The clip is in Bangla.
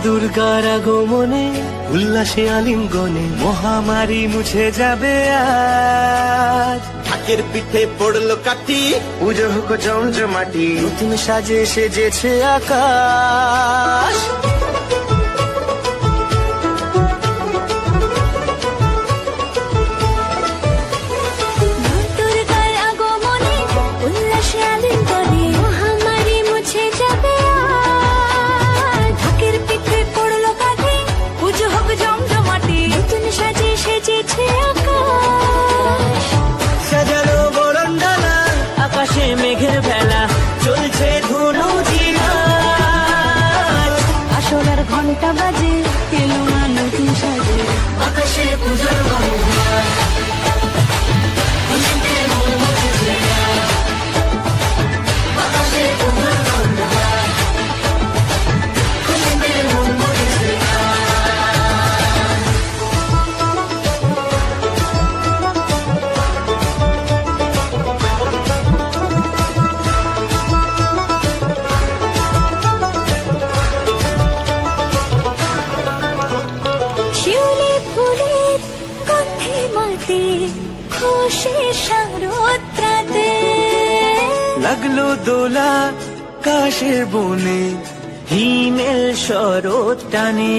দুর্গার আগমনে উল্লাসে আলিঙ্গনে মহামারী মুছে যাবে আজ। ঢাকের পিঠে পড়লো কাঠি, পুজো হোক জমজমাটি, নতুন সাজে সেজেছে আকাশ। দুর্গার আগমনে উল্লাসে আলিঙ্গনে মহামারী মুছে যাবে আজ। ঢাকের পিঠে পড়লো কাঠি, পুজো হোক জমজমাটি, নতুন সাজে সেজেছে আকাশ। সাজানো বরণডালা, আকাশে মেঘের ভেলা, চলছে ধুনু জিনাজ। আসরার ঘন্টা বাজে, এলো না নতুন সাজে, আকাশে পূজার বাহুবার, খুশিতে মন মুছেছে আজ। আকাশে পূজার বাহুবার, খুশিতে মন মুছেছে আজ। শিউলি ফুলের গন্ধে মাতে, খুশির শারদরাতে। লাগলো দোলা কাশের বনে, হিমেল শরৎ টানে।